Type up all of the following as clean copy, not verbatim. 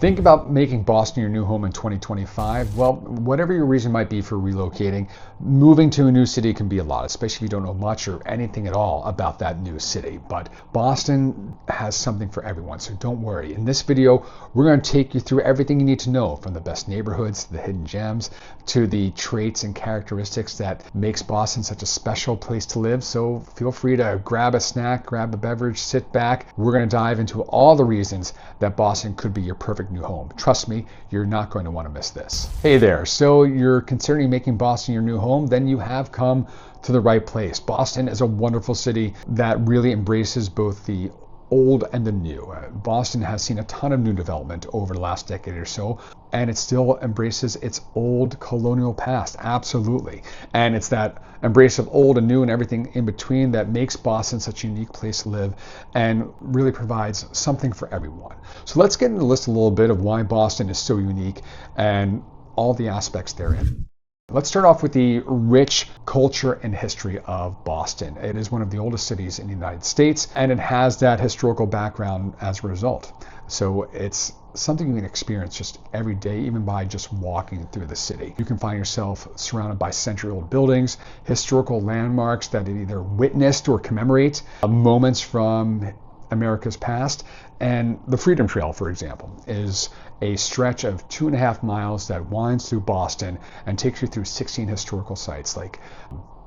Think about making Boston your new home in 2025. Well, whatever your reason might be for relocating, moving to a new city can be a lot, especially if you don't know much or anything at all about that new city. But Boston has something for everyone, so don't worry. In this video, we're going to take you through everything you need to know, from the best neighborhoods to the hidden gems to the traits and characteristics that makes Boston such a special place to live. So feel free to grab a snack, grab a beverage, sit back. We're going to dive into all the reasons that Boston could be your perfect new home. Trust me, you're not going to want to miss this. Hey there, so you're considering making Boston your new home? Then you have come to the right place. Boston is a wonderful city that really embraces both the old and the new. Boston has seen a ton of new development over the last decade or so, and it still embraces its old colonial past, absolutely. And it's that embrace of old and new and everything in between that makes Boston such a unique place to live and really provides something for everyone. So let's get into the list a little bit of why Boston is so unique and all the aspects therein. Let's start off with the rich culture and history of Boston. It is one of the oldest cities in the United States, and it has that historical background as a result. So it's something you can experience just every day, even by just walking through the city. You can find yourself surrounded by century-old buildings, historical landmarks that it either witnessed or commemorate moments from America's past. And the Freedom Trail, for example, is a stretch of 2.5 miles that winds through Boston and takes you through 16 historical sites like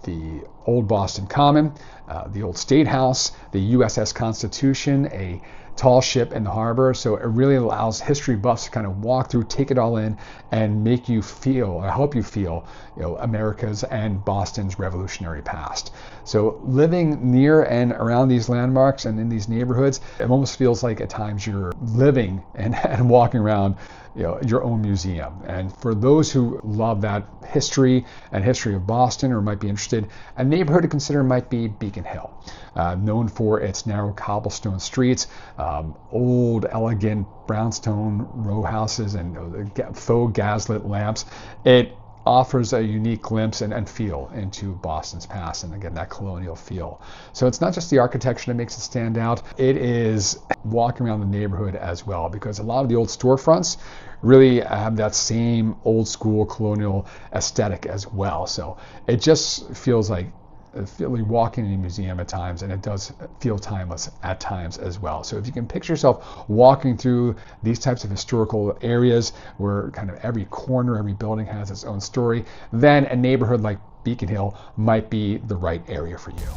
the Old Boston Common, the Old State House, the USS Constitution, a tall ship in the harbor. So it really allows history buffs to kind of walk through, take it all in, and make you feel, or help you feel, America's and Boston's revolutionary past. So living near and around these landmarks and in these neighborhoods, it almost feels like at times you're living and walking around your own museum. And for those who love that history and history of Boston or might be interested, a neighborhood to consider might be Beacon Hill, known for its narrow cobblestone streets, old elegant brownstone row houses and faux gaslit lamps. It offers a unique glimpse and feel into Boston's past, and again, that colonial feel. So it's not just the architecture that makes it stand out, it is walking around the neighborhood as well, because a lot of the old storefronts really have that same old school colonial aesthetic as well. So it just feels like walking in a museum at times, and it does feel timeless at times as well. So if you can picture yourself walking through these types of historical areas where kind of every corner, every building has its own story, then a neighborhood like Beacon Hill might be the right area for you.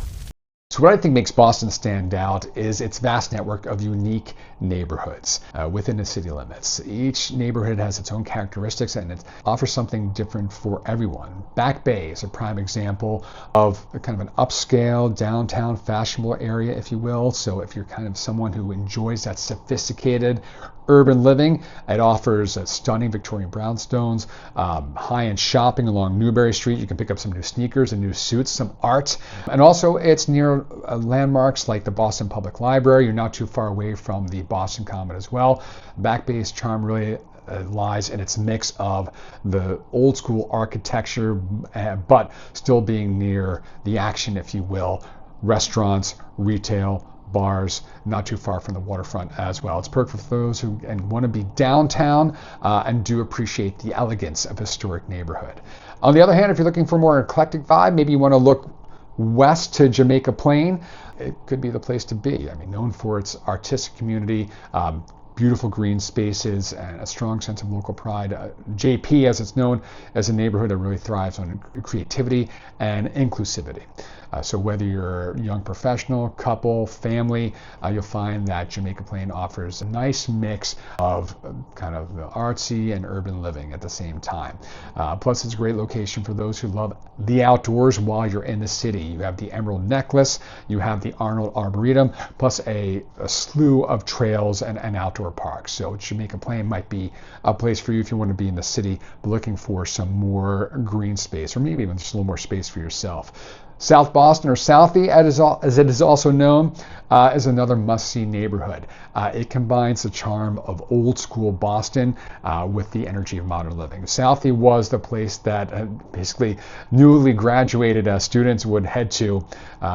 So what I think makes Boston stand out is its vast network of unique neighborhoods within the city limits. Each neighborhood has its own characteristics and it offers something different for everyone. Back Bay is a prime example of kind of an upscale, downtown, fashionable area, if you will. So if you're kind of someone who enjoys that sophisticated urban living, it offers stunning Victorian brownstones, high-end shopping along Newbury Street. You can pick up some new sneakers and new suits, some art. And also it's near landmarks like the Boston Public Library. You're not too far away from the Boston Common as well. Back Bay's charm really lies in its mix of the old school architecture, but still being near the action, if you will. Restaurants, retail, bars, not too far from the waterfront as well. It's perfect for those who want to be downtown and do appreciate the elegance of a historic neighborhood. On the other hand, if you're looking for a more eclectic vibe, maybe you want to look west to Jamaica Plain, it could be the place to be. I mean, known for its artistic community, beautiful green spaces, and a strong sense of local pride. JP, as it's known, as a neighborhood that really thrives on creativity and inclusivity. So whether you're a young professional, couple, family, you'll find that Jamaica Plain offers a nice mix of kind of artsy and urban living at the same time. Plus, it's a great location for those who love the outdoors while you're in the city. You have the Emerald Necklace, you have the Arnold Arboretum, plus a slew of trails and outdoor parks. So Jamaica Plain might be a place for you if you want to be in the city, but looking for some more green space, or maybe even just a little more space for yourself. South Boston, or Southie as it is also known, is another must-see neighborhood. It combines the charm of old-school Boston with the energy of modern living. Southie was the place that basically newly graduated students would head to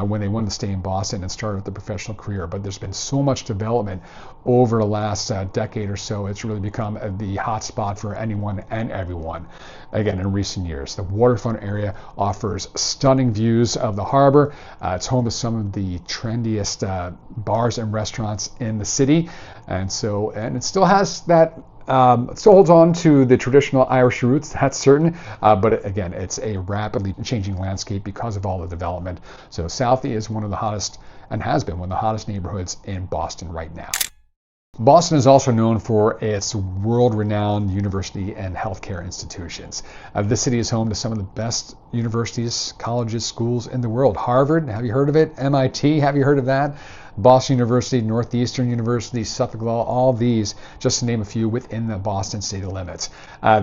when they wanted to stay in Boston and start their professional career. But there's been so much development over the last decade or so. It's really become the hot spot for anyone and everyone. Again, in recent years, the waterfront area offers stunning views of the harbor. It's home to some of the trendiest bars and restaurants in the city, and it still has that. It still holds on to the traditional Irish roots, that's certain, but again, it's a rapidly changing landscape because of all the development. So Southie is one of the hottest, and has been one of the hottest neighborhoods in Boston right now. Boston is also known for its world-renowned university and healthcare institutions. This city is home to some of the best universities, colleges, schools in the world. Harvard, have you heard of it? MIT, have you heard of that? Boston University, Northeastern University, Suffolk Law, all these, just to name a few, within the Boston city limits.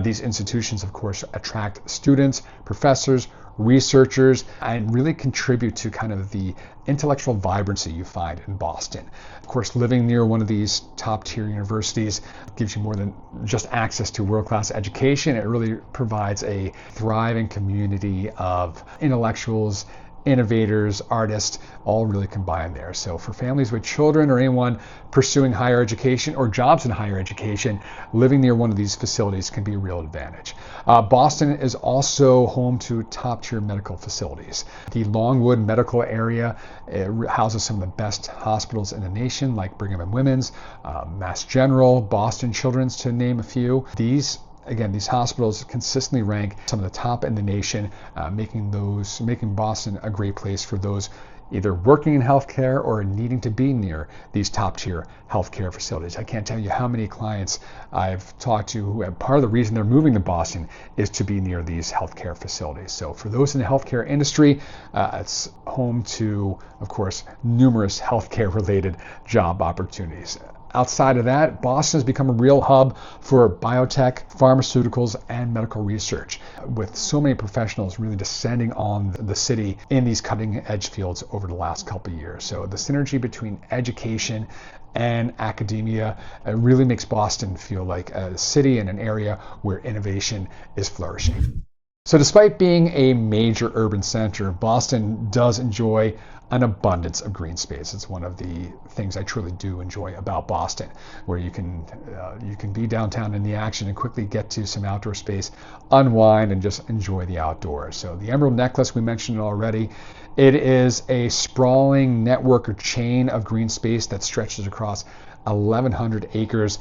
These institutions, of course, attract students, professors, researchers, and really contribute to kind of the intellectual vibrancy you find in Boston. Of course, living near one of these top-tier universities gives you more than just access to world-class education. It really provides a thriving community of intellectuals, innovators, artists, all really combined there. So for families with children or anyone pursuing higher education or jobs in higher education, living near one of these facilities can be a real advantage. Boston is also home to top-tier medical facilities. The Longwood medical area houses some of the best hospitals in the nation, like Brigham and Women's, Mass General, Boston Children's, to name a few. These hospitals consistently rank some of the top in the nation, making Boston a great place for those either working in healthcare or needing to be near these top-tier healthcare facilities. I can't tell you how many clients I've talked to who part of the reason they're moving to Boston is to be near these healthcare facilities. So for those in the healthcare industry, it's home to, of course, numerous healthcare-related job opportunities. Outside of that, Boston has become a real hub for biotech, pharmaceuticals, and medical research, with so many professionals really descending on the city in these cutting-edge fields over the last couple of years. So the synergy between education and academia really makes Boston feel like a city and an area where innovation is flourishing. So despite being a major urban center, Boston does enjoy an abundance of green space. It's one of the things I truly do enjoy about Boston, where you can be downtown in the action and quickly get to some outdoor space, unwind, and just enjoy the outdoors. So the Emerald Necklace, we mentioned it already. It is a sprawling network or chain of green space that stretches across 1,100 acres,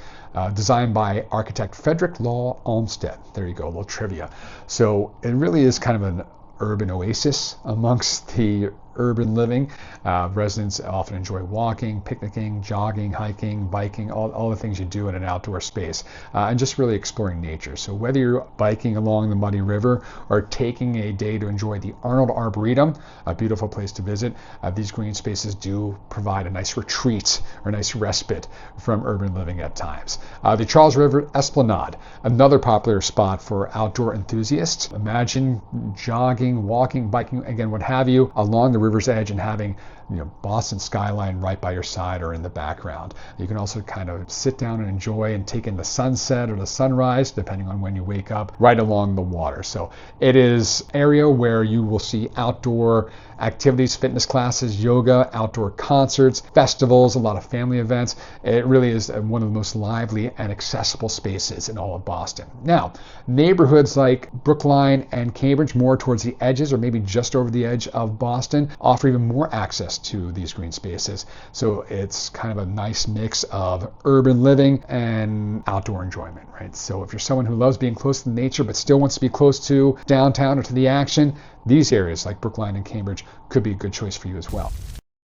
designed by architect Frederick Law Olmsted. There you go, a little trivia. So it really is kind of an urban oasis amongst the urban living. Residents often enjoy walking, picnicking, jogging, hiking, biking, all the things you do in an outdoor space, and just really exploring nature. So whether you're biking along the Muddy River or taking a day to enjoy the Arnold Arboretum, a beautiful place to visit, these green spaces do provide a nice retreat or nice respite from urban living at times. The Charles River Esplanade, another popular spot for outdoor enthusiasts. Imagine jogging, walking, biking, again, what have you, along the river's edge and having Boston skyline right by your side or in the background. You can also kind of sit down and enjoy and take in the sunset or the sunrise, depending on when you wake up, right along the water. So it is an area where you will see outdoor activities, fitness classes, yoga, outdoor concerts, festivals, a lot of family events. It really is one of the most lively and accessible spaces in all of Boston. Now, neighborhoods like Brookline and Cambridge, more towards the edges or maybe just over the edge of Boston, offer even more access to these green spaces. So it's kind of a nice mix of urban living and outdoor enjoyment, right? So if you're someone who loves being close to nature but still wants to be close to downtown or to the action, these areas like Brookline and Cambridge could be a good choice for you as well.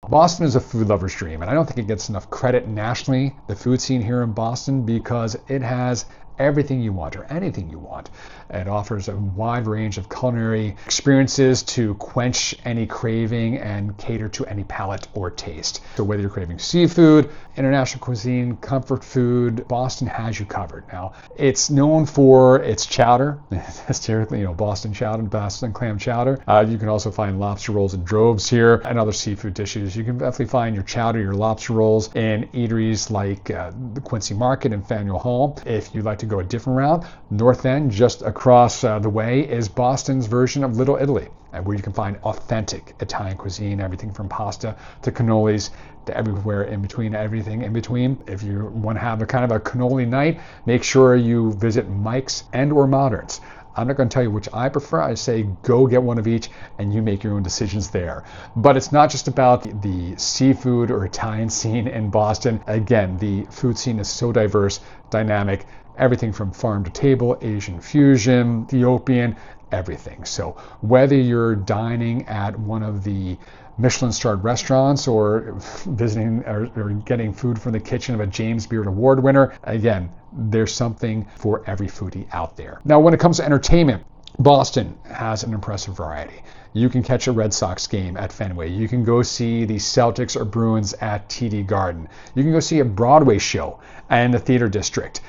Boston is a food lover's dream, and I don't think it gets enough credit nationally, the food scene here in Boston, because it has everything you want or anything you want. It offers a wide range of culinary experiences to quench any craving and cater to any palate or taste. So whether you're craving seafood, international cuisine, comfort food, Boston has you covered. Now, it's known for its chowder, hysterically, Boston chowder, Boston clam chowder. You can also find lobster rolls in droves here and other seafood dishes. You can definitely find your chowder, your lobster rolls in eateries like the Quincy Market and Faneuil Hall. If you'd like to go a different route, North End, just across the way, is Boston's version of Little Italy, where you can find authentic Italian cuisine, everything from pasta to cannolis to everywhere in between, everything in between. If you want to have a kind of a cannoli night, make sure you visit Mike's and or Moderns. I'm not going to tell you which I prefer. I say go get one of each and you make your own decisions there. But it's not just about the seafood or Italian scene in Boston. Again, the food scene is so diverse, dynamic, everything from farm to table, Asian fusion, Ethiopian, everything. So whether you're dining at one of the Michelin-starred restaurants or visiting or getting food from the kitchen of a James Beard Award winner, again, there's something for every foodie out there. Now, when it comes to entertainment, Boston has an impressive variety. You can catch a Red Sox game at Fenway. You can go see the Celtics or Bruins at TD Garden. You can go see a Broadway show in the Theater District.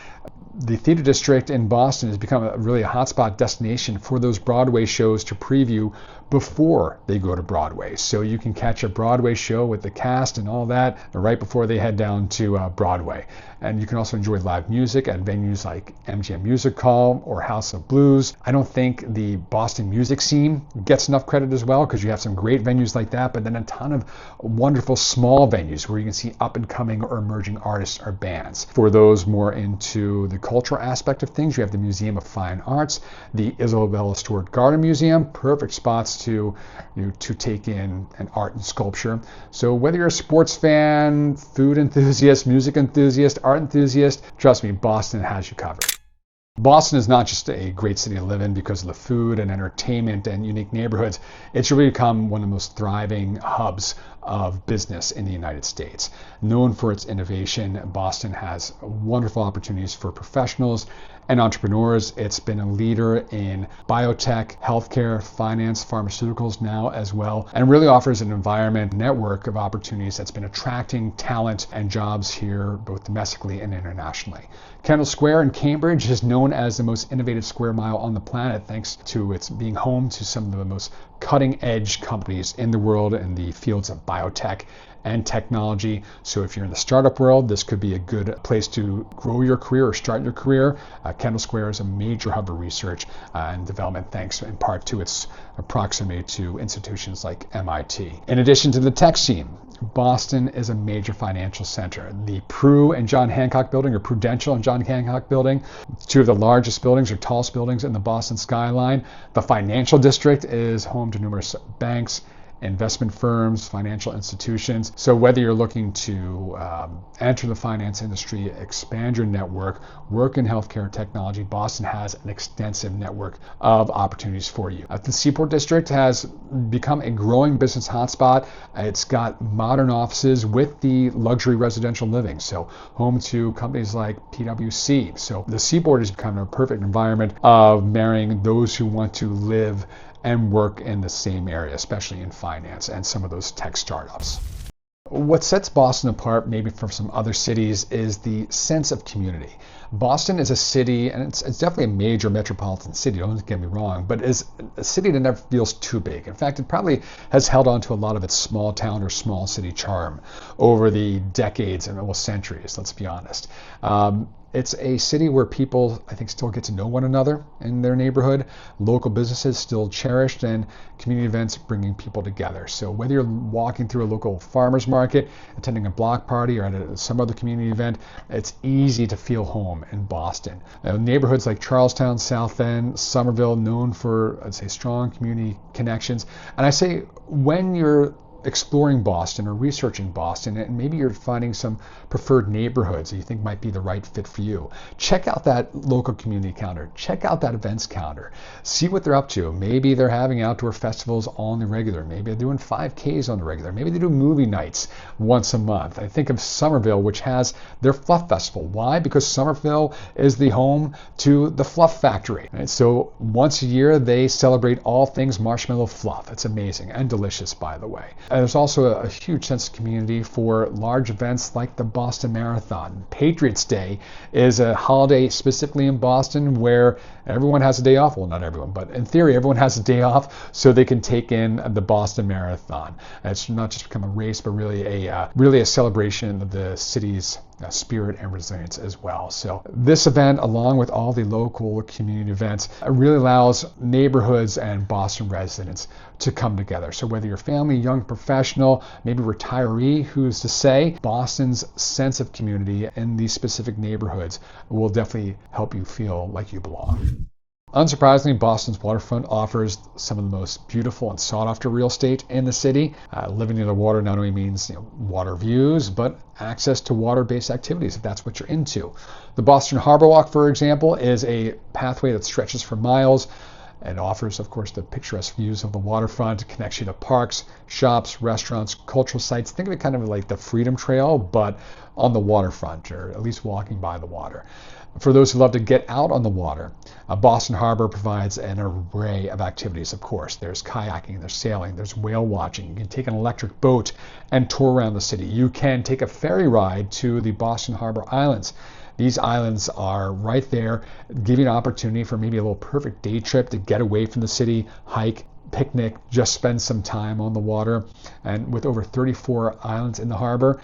The Theater District in Boston has become really a hotspot destination for those Broadway shows to preview before they go to Broadway. So you can catch a Broadway show with the cast and all that right before they head down to Broadway. And you can also enjoy live music at venues like MGM Music Hall or House of Blues. I don't think the Boston music scene gets enough credit as well, because you have some great venues like that, but then a ton of wonderful small venues where you can see up and coming or emerging artists or bands. For those more into the cultural aspect of things, you have the Museum of Fine Arts, the Isabella Stewart Gardner Museum, perfect spots to take in an art and sculpture. So whether you're a sports fan, food enthusiast, music enthusiast, art enthusiast, trust me, Boston has you covered. Boston is not just a great city to live in because of the food and entertainment and unique neighborhoods. It's really become one of the most thriving hubs of business in the United States. Known for its innovation, Boston has wonderful opportunities for professionals and entrepreneurs. It's been a leader in biotech, healthcare, finance, pharmaceuticals now as well, and really offers an environment network of opportunities that's been attracting talent and jobs here both domestically and internationally. Kendall Square in Cambridge is known as the most innovative square mile on the planet thanks to its being home to some of the most cutting-edge companies in the world in the fields of biotech and technology. So if you're in the startup world, this could be a good place to grow your career or start your career. Kendall Square is a major hub of research and development thanks in part to its proximity to institutions like MIT. In addition to the tech scene, Boston is a major financial center. The Prudential and John Hancock building, two of the largest buildings or tallest buildings in the Boston skyline. The financial district is home to numerous banks, investment firms, financial institutions. So whether you're looking to enter the finance industry, expand your network, work in healthcare technology, Boston has an extensive network of opportunities for you. The Seaport District has become a growing business hotspot. It's got modern offices with the luxury residential living, so home to companies like PwC. So the Seaport has become a perfect environment of marrying those who want to live and work in the same area, especially in finance and some of those tech startups. What sets Boston apart maybe from some other cities is the sense of community. Boston is a city, and it's definitely a major metropolitan city, don't get me wrong, but is a city that never feels too big. In fact, it probably has held on to a lot of its small town or small city charm over the decades and almost centuries, let's be honest. It's a city where people, I think, still get to know one another in their neighborhood. Local businesses still cherished, and community events bringing people together. So whether you're walking through a local farmer's market, attending a block party, or at some other community event, it's easy to feel home in Boston. Neighborhoods like Charlestown, South End, Somerville, known for, I'd say, strong community connections. And I say when you're exploring Boston or researching Boston, and maybe you're finding some preferred neighborhoods that you think might be the right fit for you, check out that local community calendar. Check out that events calendar. See what they're up to. Maybe they're having outdoor festivals on the regular. Maybe they're doing 5Ks on the regular. Maybe they do movie nights once a month. I think of Somerville, which has their Fluff Festival. Why? Because Somerville is the home to the Fluff Factory. Right? So once a year, they celebrate all things marshmallow fluff. It's amazing and delicious, by the way. And there's also a huge sense of community for large events like the Boston Marathon. Patriots Day is a holiday specifically in Boston where everyone has a day off. Well, not everyone, but in theory, everyone has a day off so they can take in the Boston Marathon. And it's not just become a race, but really a celebration of the city's spirit and resilience as well. So this event, along with all the local community events, really allows neighborhoods and Boston residents to come together. So whether you're family, young professional, maybe retiree, who's to say, Boston's sense of community in these specific neighborhoods will definitely help you feel like you belong. Unsurprisingly, Boston's waterfront offers some of the most beautiful and sought-after real estate in the city. Living near the water not only means water views, but access to water-based activities if that's what you're into. The Boston Harbor Walk, for example, is a pathway that stretches for miles. It offers, of course, the picturesque views of the waterfront, connects you to parks, shops, restaurants, cultural sites. Think of it kind of like the Freedom Trail, but on the waterfront, or at least walking by the water. For those who love to get out on the water, Boston Harbor provides an array of activities, of course. There's kayaking, there's sailing, there's whale watching. You can take an electric boat and tour around the city. You can take a ferry ride to the Boston Harbor Islands. These islands are right there, giving you an opportunity for maybe a little perfect day trip to get away from the city, hike, picnic, just spend some time on the water. And with over 34 islands in the harbor,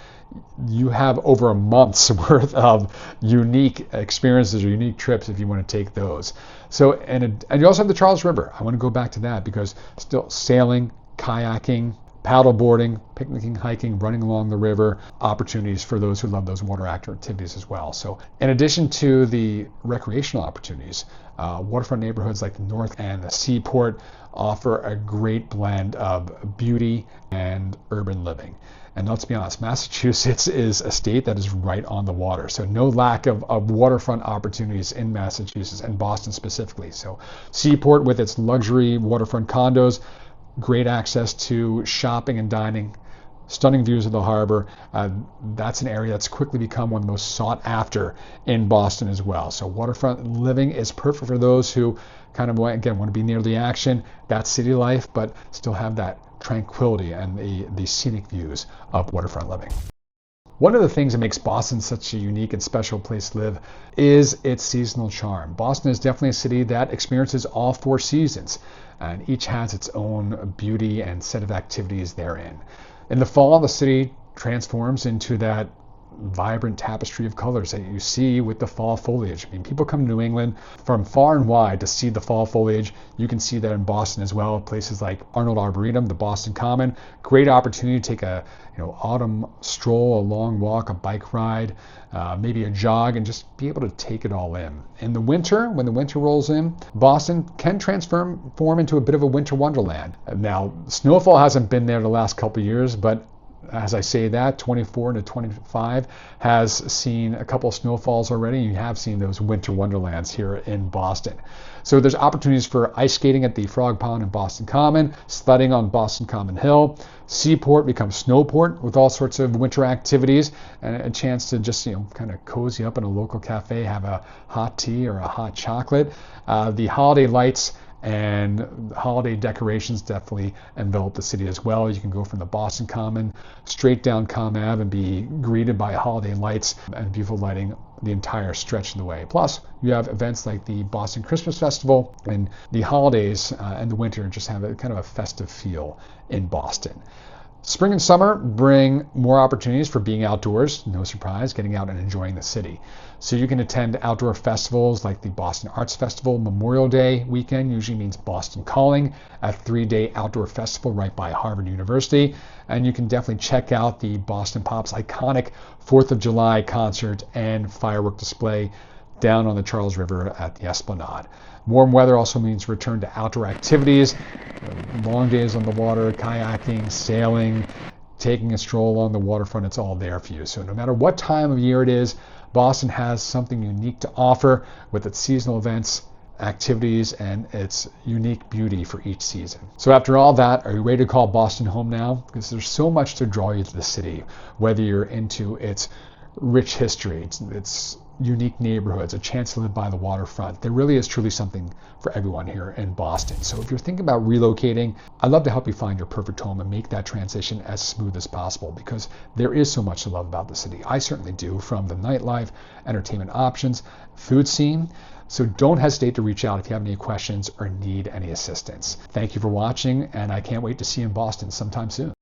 you have over a month's worth of unique experiences or unique trips if you want to take those. So, and you also have the Charles River. I want to go back to that because still sailing, kayaking, paddle boarding, picnicking, hiking, running along the river, opportunities for those who love those water activities as well. So in addition to the recreational opportunities, waterfront neighborhoods like the North and the Seaport offer a great blend of beauty and urban living. And let's be honest, Massachusetts is a state that is right on the water. So no lack of waterfront opportunities in Massachusetts and Boston specifically. So Seaport with its luxury waterfront condos, great access to shopping and dining, stunning views of the harbor. That's an area that's quickly become one of the most sought after in Boston as well. So waterfront living is perfect for those who kind of, again, want to be near the action, that city life, but still have that tranquility and the scenic views of waterfront living. One of the things that makes Boston such a unique and special place to live is its seasonal charm. Boston is definitely a city that experiences all four seasons, and each has its own beauty and set of activities therein. In the fall, the city transforms into that vibrant tapestry of colors that you see with the fall foliage. I mean, people come to New England from far and wide to see the fall foliage. You can see that in Boston as well. Places like Arnold Arboretum, the Boston Common, great opportunity to take a autumn stroll, a long walk, a bike ride, maybe a jog, and just be able to take it all in. In the winter, when the winter rolls in, Boston can transform into a bit of a winter wonderland. Now, snowfall hasn't been there the last couple of years, but as I say that, 24 to 25 has seen a couple of snowfalls already. You have seen those winter wonderlands here in Boston. So there's opportunities for ice skating at the Frog Pond and Boston Common, sledding on Boston Common Hill. Seaport becomes Snowport with all sorts of winter activities and a chance to just kind of cozy up in a local cafe, have a hot tea or a hot chocolate. The holiday lights and holiday decorations definitely envelop the city as well. You can go from the Boston Common straight down Comm Ave and be greeted by holiday lights and beautiful lighting the entire stretch of the way. Plus, you have events like the Boston Christmas Festival, and the holidays and the winter just have a kind of a festive feel in Boston. Spring and summer bring more opportunities for being outdoors, no surprise, getting out and enjoying the city. So you can attend outdoor festivals like the Boston Arts Festival. Memorial Day weekend usually means Boston Calling, a 3-day outdoor festival right by Harvard University. And you can definitely check out the Boston Pop's iconic 4th of July concert and firework display. down on the Charles River at the Esplanade. Warm weather also means return to outdoor activities, long days on the water, kayaking, sailing, taking a stroll along the waterfront. It's all there for you. So no matter what time of year it is, Boston has something unique to offer with its seasonal events, activities, and its unique beauty for each season. So after all that, are you ready to call Boston home now? Because there's so much to draw you to the city, whether you're into its rich history, its unique neighborhoods, a chance to live by the waterfront. There really is truly something for everyone here in Boston. So if you're thinking about relocating, I'd love to help you find your perfect home and make that transition as smooth as possible, because there is so much to love about the city. I certainly do, from the nightlife, entertainment options, food scene. So don't hesitate to reach out if you have any questions or need any assistance. Thank you for watching, and I can't wait to see you in Boston sometime soon.